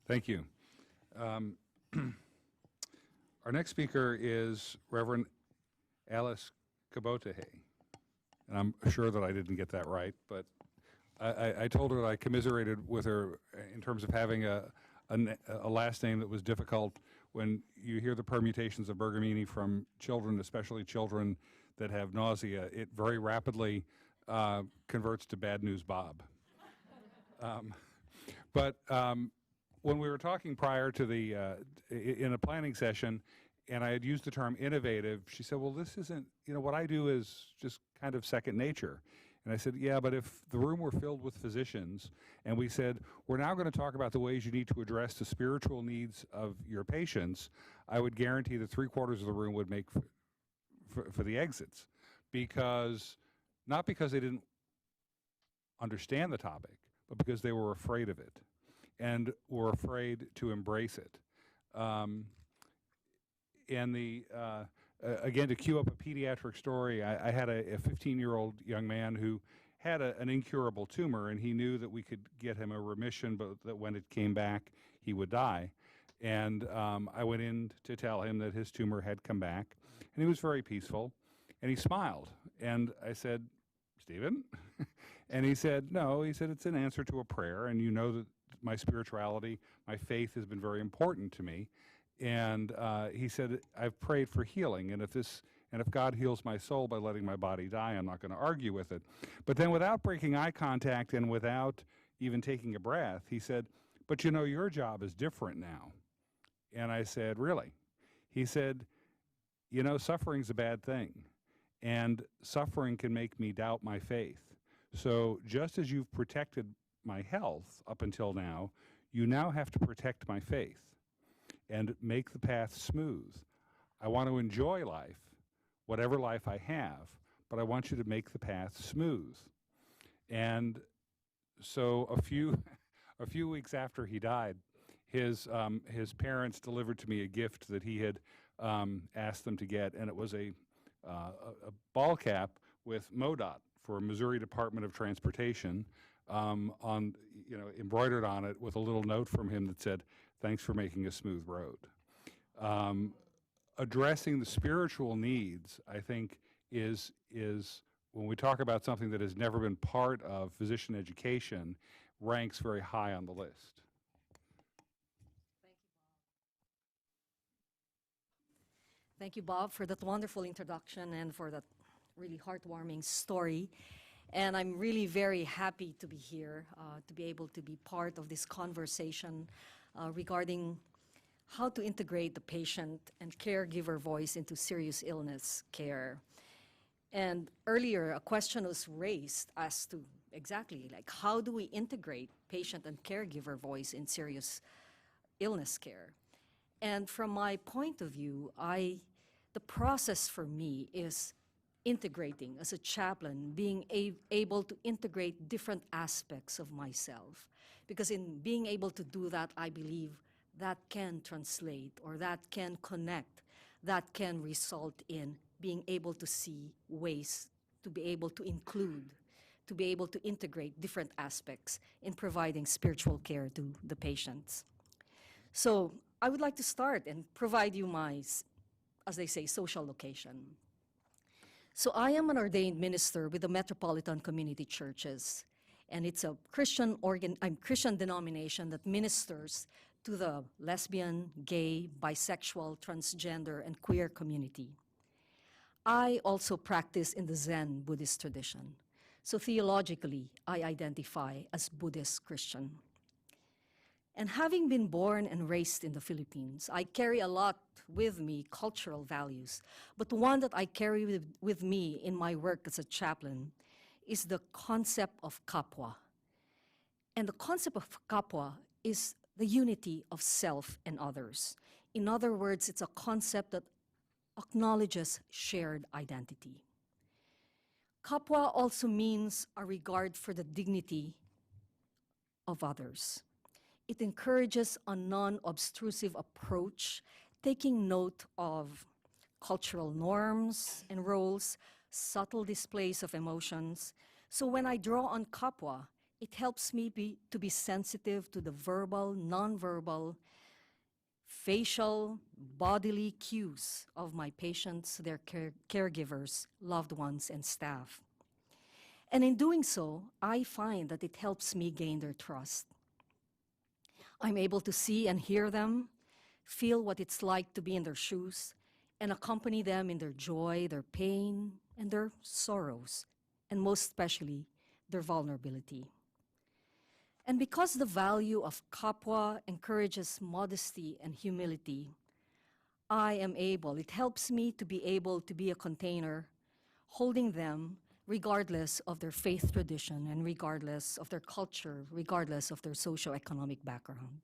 Thank you. Our next speaker is Reverend Alice Cabotaje. And I'm sure that I didn't get that right, but I told her that I commiserated with her in terms of having a last name that was difficult. When you hear the permutations of Bergamini from children, especially children that have nausea, it very rapidly converts to Bad News Bob. But when we were talking prior to the, in a planning session, and I had used the term innovative, she said, well, this isn't, what I do is just kind of second nature. And I said, yeah, but if the room were filled with physicians, and we said, we're now going to talk about the ways you need to address the spiritual needs of your patients, I would guarantee that 3/4 of the room would make for the exits. Not because they didn't understand the topic, but because they were afraid of it and were afraid to embrace it. Again, to cue up a pediatric story, I had a 15-year-old young man who had an incurable tumor, and he knew that we could get him a remission, but that when it came back, he would die. And I went in to tell him that his tumor had come back, and he was very peaceful, and he smiled. And I said, Stephen? And he said, no. He said, it's an answer to a prayer, and you know that my spirituality, my faith has been very important to me. And he said, I've prayed for healing, and if God heals my soul by letting my body die, I'm not going to argue with it. But then without breaking eye contact and without even taking a breath, he said, but your job is different now. And I said, really? He said, suffering's a bad thing, and suffering can make me doubt my faith. So just as you've protected my health up until now, you now have to protect my faith and make the path smooth. I want to enjoy life, whatever life I have, but I want you to make the path smooth. And so a few weeks after he died, his parents delivered to me a gift that he had asked them to get, and it was a ball cap with MoDOT for Missouri Department of Transportation embroidered on it with a little note from him that said, thanks for making a smooth road. Addressing the spiritual needs, I think, is when we talk about something that has never been part of physician education, ranks very high on the list. Thank you, Bob, for that wonderful introduction and for that really heartwarming story. And I'm really very happy to be here, to be able to be part of this conversation regarding how to integrate the patient and caregiver voice into serious illness care. And earlier, a question was raised as to exactly, how do we integrate patient and caregiver voice in serious illness care? And from my point of view, the process for me is integrating as a chaplain, being able to integrate different aspects of myself. Because in being able to do that, I believe that can translate, or that can connect, that can result in being able to see ways to be able to include, to be able to integrate different aspects in providing spiritual care to the patients. So I would like to start and provide you my, as they say, social location. So I am an ordained minister with the Metropolitan Community Churches, and it's a Christian denomination that ministers to the lesbian, gay, bisexual, transgender, and queer community. I also practice in the Zen Buddhist tradition. So theologically, I identify as Buddhist Christian. And having been born and raised in the Philippines, I carry a lot with me cultural values, but one that I carry with me in my work as a chaplain is the concept of kapwa. And the concept of kapwa is the unity of self and others. In other words, it's a concept that acknowledges shared identity. Kapwa also means a regard for the dignity of others. It encourages a non-obtrusive approach, taking note of cultural norms and roles, subtle displays of emotions. So when I draw on kapwa it helps me to be sensitive to the verbal, nonverbal, facial, bodily cues of my patients, their caregivers, loved ones, and staff. And in doing so, I find that it helps me gain their trust. I'm able to see and hear them, feel what it's like to be in their shoes, and accompany them in their joy, their pain, and their sorrows, and most especially, their vulnerability. And because the value of kapwa encourages modesty and humility, it helps me to be able to be a container holding them regardless of their faith tradition and regardless of their culture, regardless of their socioeconomic background.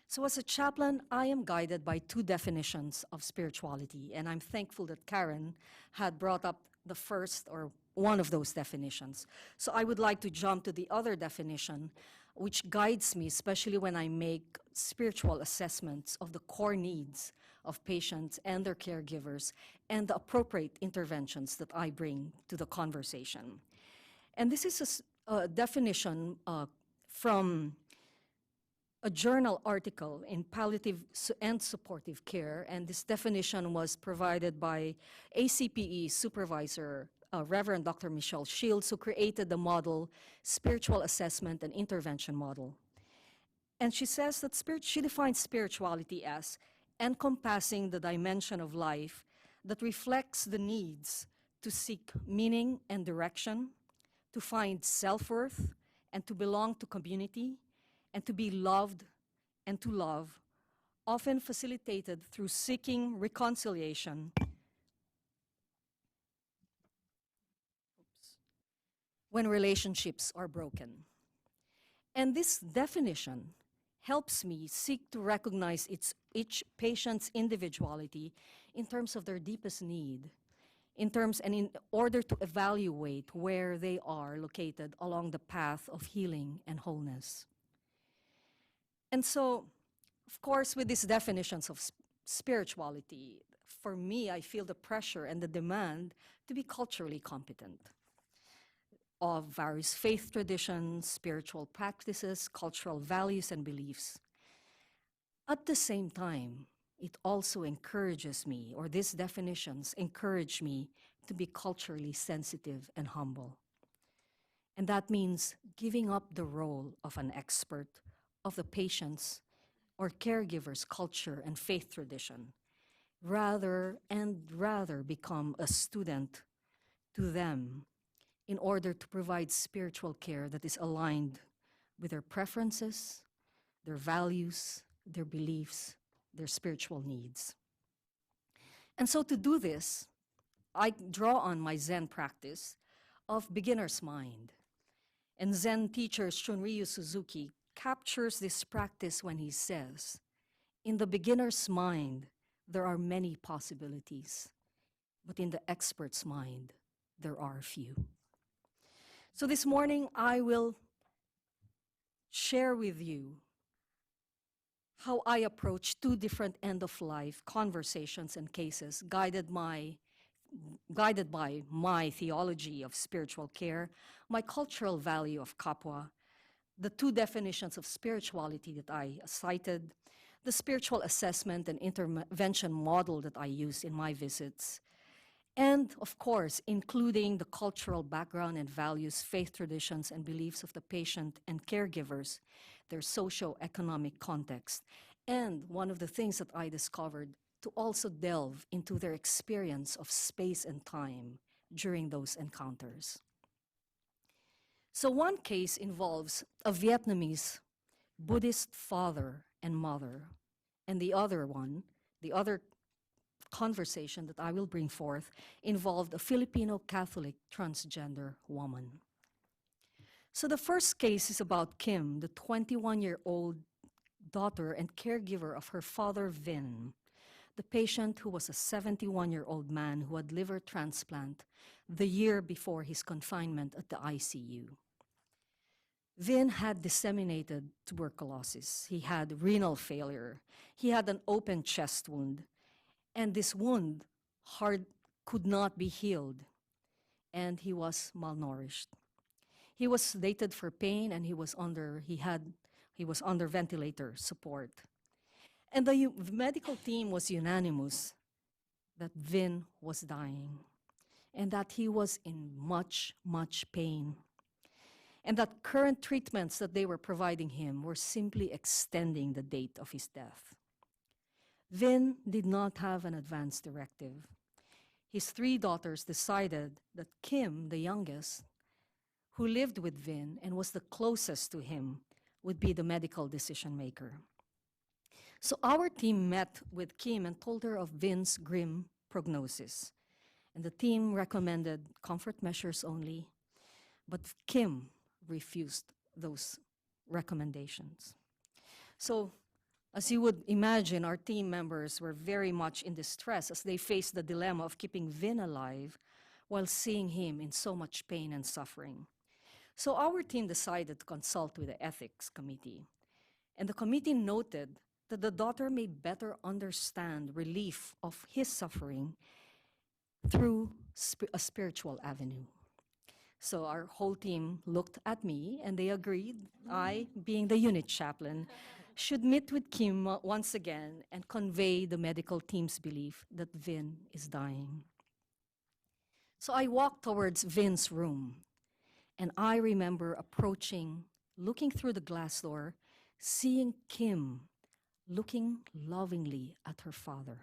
So as a chaplain, I am guided by two definitions of spirituality, and I'm thankful that Karen had brought up the first or one of those definitions. So I would like to jump to the other definition, which guides me, especially when I make spiritual assessments of the core needs of patients and their caregivers and the appropriate interventions that I bring to the conversation. And this is a definition from a journal article in palliative and supportive care, and this definition was provided by ACPE supervisor, Reverend Dr. Michelle Shields, who created the model Spiritual Assessment and Intervention Model. And she says that she defines spirituality as encompassing the dimension of life that reflects the needs to seek meaning and direction, to find self-worth, and to belong to community, and to be loved and to love, often facilitated through seeking reconciliation when relationships are broken. And this definition helps me seek to recognize each patient's individuality in terms of their deepest need, in order to evaluate where they are located along the path of healing and wholeness. And so, of course, with these definitions of spirituality, for me, I feel the pressure and the demand to be culturally competent of various faith traditions, spiritual practices, cultural values, and beliefs. At the same time, it also encourages me, or these definitions encourage me to be culturally sensitive and humble. And that means giving up the role of an expert of the patient's or caregiver's culture and faith tradition, rather become a student to them in order to provide spiritual care that is aligned with their preferences, their values, their beliefs, their spiritual needs. And so to do this, I draw on my Zen practice of beginner's mind. And Zen teacher Shunryu Suzuki captures this practice when he says, in the beginner's mind, there are many possibilities, but in the expert's mind, there are few. So this morning, I will share with you how I approach two different end-of-life conversations and cases guided by my theology of spiritual care, my cultural value of kapwa, the two definitions of spirituality that I cited, the spiritual assessment and intervention model that I use in my visits, and of course, including the cultural background and values, faith traditions, and beliefs of the patient and caregivers, their socio-economic context. And one of the things that I discovered, to also delve into their experience of space and time during those encounters. So one case involves a Vietnamese Buddhist father and mother, and the other conversation that I will bring forth involved a Filipino Catholic transgender woman. So the first case is about Kim, the 21-year-old daughter and caregiver of her father, Vin, the patient who was a 71-year-old man who had liver transplant the year before his confinement at the ICU. Vin had disseminated tuberculosis. He had renal failure. He had an open chest wound. And this wound could not be healed. And he was malnourished. He was sedated for pain, and he was under ventilator support. And the medical team was unanimous that Vin was dying and that he was in much, much pain. And that current treatments that they were providing him were simply extending the date of his death. Vin did not have an advance directive. His 3 daughters decided that Kim, the youngest, who lived with Vin and was the closest to him, would be the medical decision maker. So our team met with Kim and told her of Vin's grim prognosis. And the team recommended comfort measures only, but Kim refused those recommendations. So, as you would imagine, our team members were very much in distress as they faced the dilemma of keeping Vin alive while seeing him in so much pain and suffering. So our team decided to consult with the ethics committee. And the committee noted that the daughter may better understand relief of his suffering through a spiritual avenue. So our whole team looked at me and they agreed I, being the unit chaplain, should meet with Kim once again and convey the medical team's belief that Vin is dying. So I walked towards Vin's room, and I remember approaching, looking through the glass door, seeing Kim looking lovingly at her father.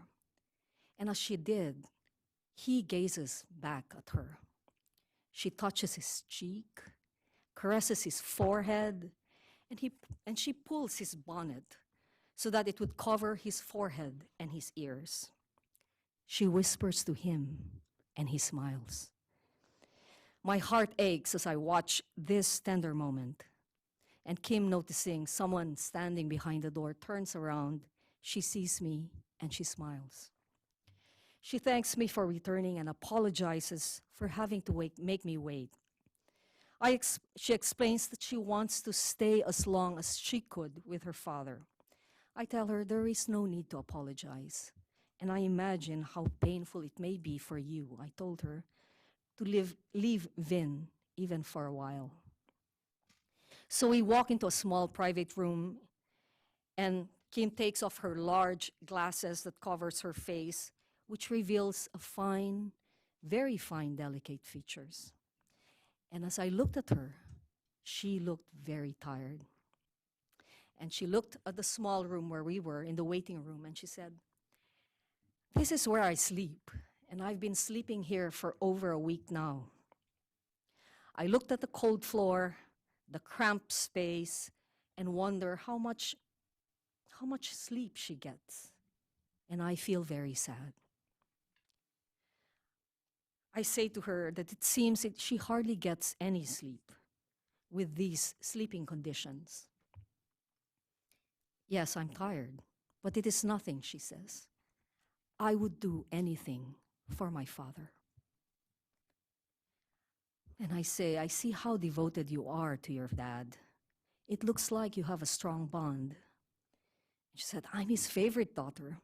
And as she did, he gazes back at her. She touches his cheek, caresses his forehead, and she pulls his bonnet so that it would cover his forehead and his ears. She whispers to him, and he smiles. My heart aches as I watch this tender moment. And Kim, noticing someone standing behind the door, turns around. She sees me, and she smiles. She thanks me for returning and apologizes for having to make me wait. She explains that she wants to stay as long as she could with her father. I tell her there is no need to apologize. And I imagine how painful it may be for you, I told her, to leave Vin even for a while. So we walk into a small private room, and Kim takes off her large glasses that covers her face, which reveals a fine, very fine, delicate features. And as I looked at her, she looked very tired. And she looked at the small room where we were, in the waiting room, and she said, "This is where I sleep, and I've been sleeping here for over a week now." I looked at the cold floor, the cramped space, and wonder how much sleep she gets. And I feel very sad. I say to her that it seems that she hardly gets any sleep with these sleeping conditions. "Yes, I'm tired, but it is nothing," she says. "I would do anything for my father." And I say, "I see how devoted you are to your dad. It looks like you have a strong bond." She said, "I'm his favorite daughter."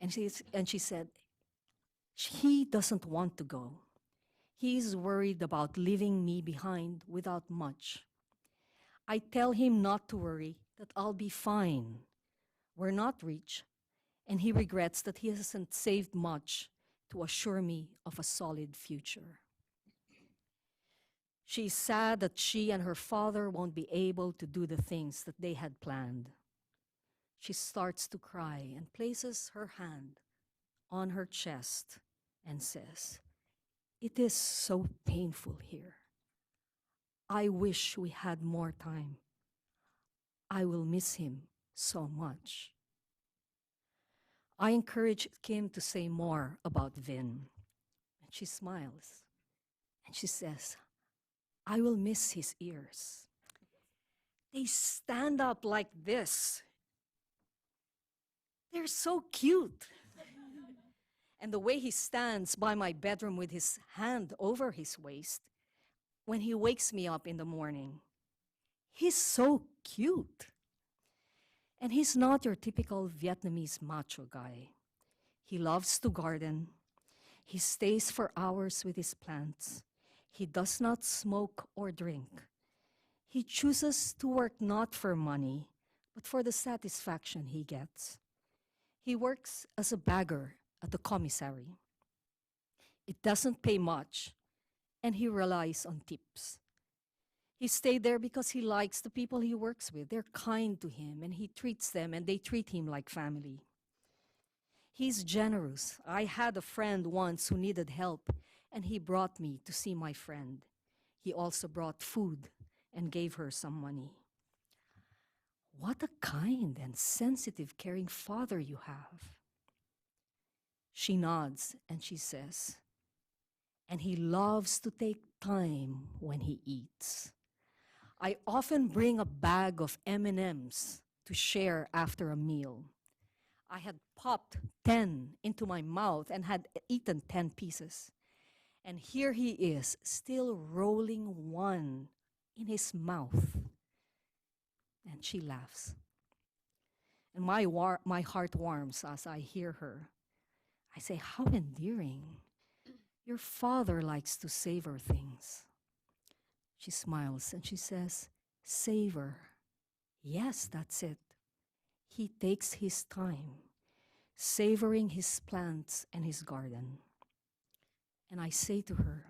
And she said, "He doesn't want to go. He's worried about leaving me behind without much. I tell him not to worry, that I'll be fine. We're not rich, and he regrets that he hasn't saved much to assure me of a solid future." She's sad that she and her father won't be able to do the things that they had planned. She starts to cry and places her hand on her chest and says, "It is so painful here. I wish we had more time. I will miss him so much." I encourage Kim to say more about Vin. And she smiles and she says, "I will miss his ears. They stand up like this. They're so cute. And the way he stands by my bedroom with his hand over his waist when he wakes me up in the morning, he's so cute. And he's not your typical Vietnamese macho guy. He loves to garden. He stays for hours with his plants. He does not smoke or drink. He chooses to work not for money, but for the satisfaction he gets. He works as a bagger at the commissary. It doesn't pay much, and he relies on tips. He stayed there because he likes the people he works with. They're kind to him, and he treats them, and they treat him like family. He's generous. I had a friend once who needed help, and he brought me to see my friend. He also brought food and gave her some money. What a kind and sensitive, caring father you have. She nods and she says, and he loves to take time when he eats. I often bring a bag of M&Ms to share after a meal. I had popped 10 into my mouth and had eaten 10 pieces. And here he is, still rolling one in his mouth. And she laughs. And my heart warms as I hear her. I say, how endearing. Your father likes to savor things. She smiles and she says, savor. Yes, that's it. He takes his time, savoring his plants and his garden. And I say to her,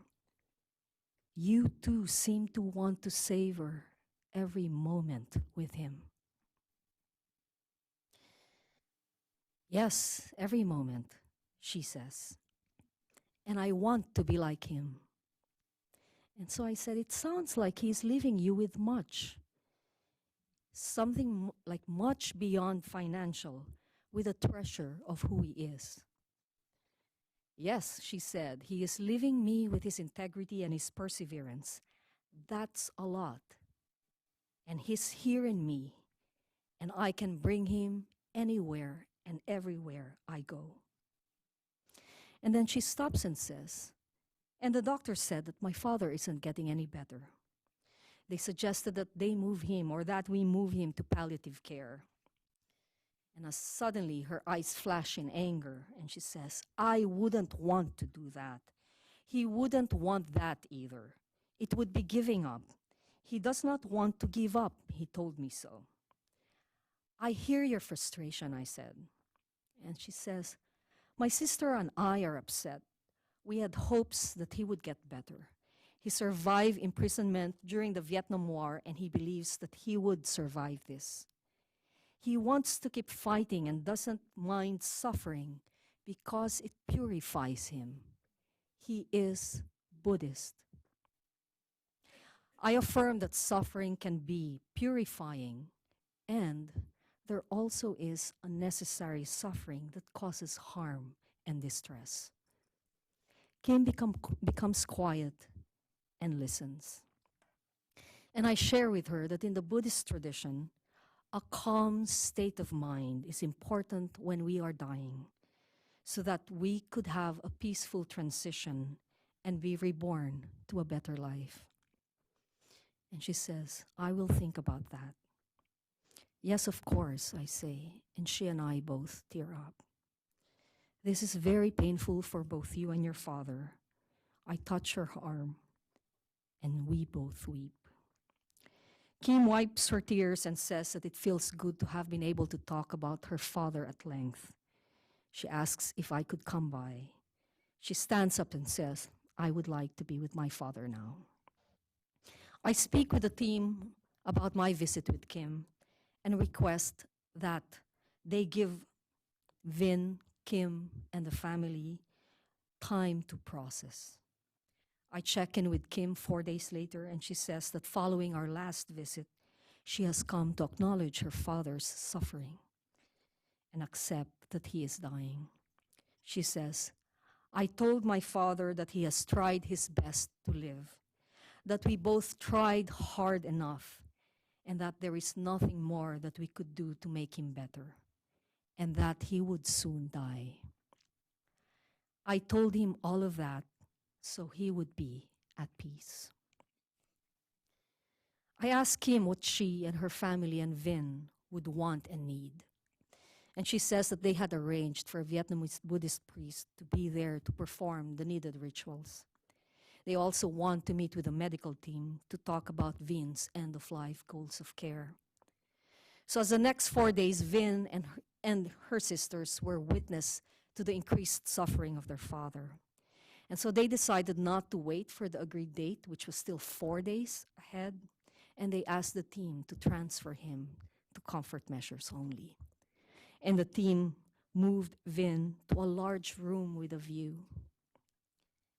you too seem to want to savor every moment with him. Yes, every moment, she says. And I want to be like him. And so I said, it sounds like he's leaving you with much. Something like much beyond financial, with a treasure of who he is. Yes, she said, he is leaving me with his integrity and his perseverance. That's a lot. And he's here in me, and I can bring him anywhere and everywhere I go. And then she stops and says, and the doctor said that my father isn't getting any better. They suggested that they move him or that we move him to palliative care. And as suddenly her eyes flash in anger and she says, I wouldn't want to do that. He wouldn't want that either. It would be giving up. He does not want to give up, he told me so. I hear your frustration, I said. And she says, my sister and I are upset. We had hopes that he would get better. He survived imprisonment during the Vietnam War, and he believes that he would survive this. He wants to keep fighting and doesn't mind suffering because it purifies him. He is Buddhist. I affirm that suffering can be purifying, and there also is unnecessary suffering that causes harm and distress. Kim becomes quiet and listens. And I share with her that in the Buddhist tradition, a calm state of mind is important when we are dying, so that we could have a peaceful transition and be reborn to a better life. And she says, I will think about that. Yes, of course, I say, and she and I both tear up. This is very painful for both you and your father. I touch her arm, and we both weep. Kim wipes her tears and says that it feels good to have been able to talk about her father at length. She asks if I could come by. She stands up and says, I would like to be with my father now. I speak with the team about my visit with Kim and request that they give Vin, Kim, and the family time to process. I check in with Kim 4 days later, and she says that following our last visit, she has come to acknowledge her father's suffering and accept that he is dying. She says, I told my father that he has tried his best to live, that we both tried hard enough, and that there is nothing more that we could do to make him better, and that he would soon die. I told him all of that so he would be at peace. I asked Kim what she and her family and Vin would want and need. And she says that they had arranged for a Vietnamese Buddhist priest to be there to perform the needed rituals. They also want to meet with the medical team to talk about Vin's end-of-life goals of care. So as the next 4 days, Vin and her sisters were witness to the increased suffering of their father. And so they decided not to wait for the agreed date, which was still 4 days ahead, and they asked the team to transfer him to comfort measures only. And the team moved Vin to a large room with a view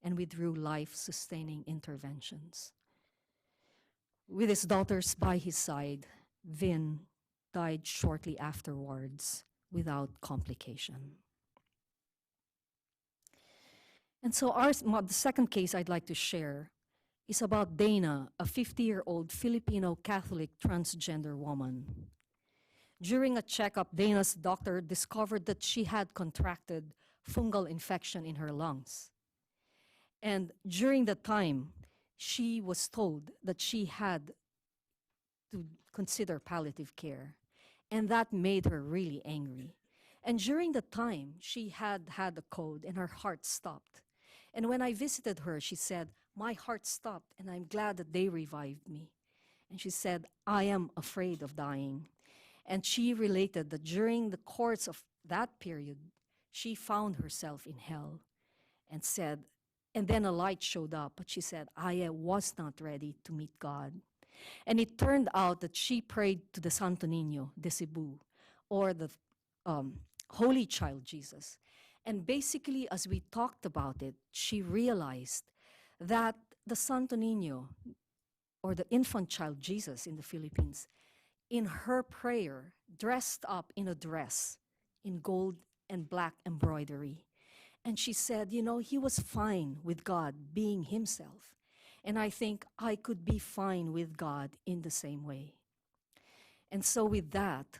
and withdrew life-sustaining interventions. With his daughters by his side, Vin died shortly afterwards without complication. And so the second case I'd like to share is about Dana, a 50-year-old Filipino Catholic transgender woman. During a checkup, Dana's doctor discovered that she had contracted fungal infection in her lungs. And during the time, she was told that she had to consider palliative care. And that made her really angry. And during the time, she had had a code and her heart stopped. And when I visited her, she said, "My heart stopped and I'm glad that they revived me." And she said, "I am afraid of dying." And she related that during the course of that period, she found herself in hell and said, and then a light showed up, but she said, "I was not ready to meet God." And it turned out that she prayed to the Santo Niño de Cebu, or the Holy Child Jesus. And basically, as we talked about it, she realized that the Santo Niño, or the infant child Jesus in the Philippines, in her prayer, dressed up in a dress in gold and black embroidery. And she said, you know, he was fine with God being himself. And I think I could be fine with God in the same way. And so with that,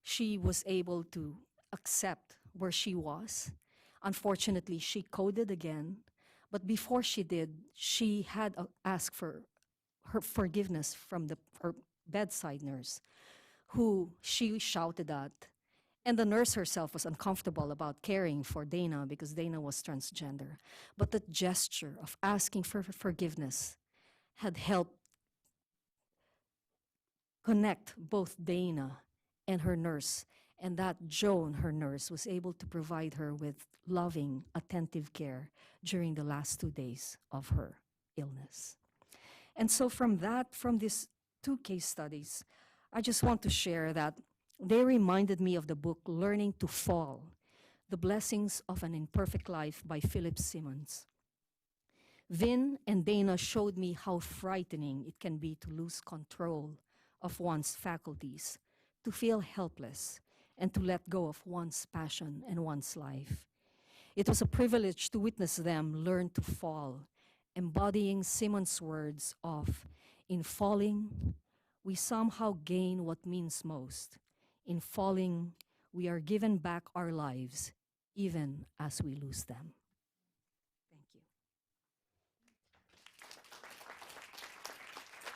she was able to accept where she was. Unfortunately, she coded again. But before she did, she had asked for her forgiveness from her bedside nurse, who she shouted at. And the nurse herself was uncomfortable about caring for Dana because Dana was transgender. But the gesture of asking for forgiveness had helped connect both Dana and her nurse. And that Joan, her nurse, was able to provide her with loving, attentive care during the last 2 days of her illness. And so from these 2 case studies, I just want to share that they reminded me of the book Learning to Fall, The Blessings of an Imperfect Life by Philip Simmons. Vin and Dana showed me how frightening it can be to lose control of one's faculties, to feel helpless, and to let go of one's passion and one's life. It was a privilege to witness them learn to fall, embodying Simmons' words of, "In falling, we somehow gain what means most. In falling, we are given back our lives, even as we lose them."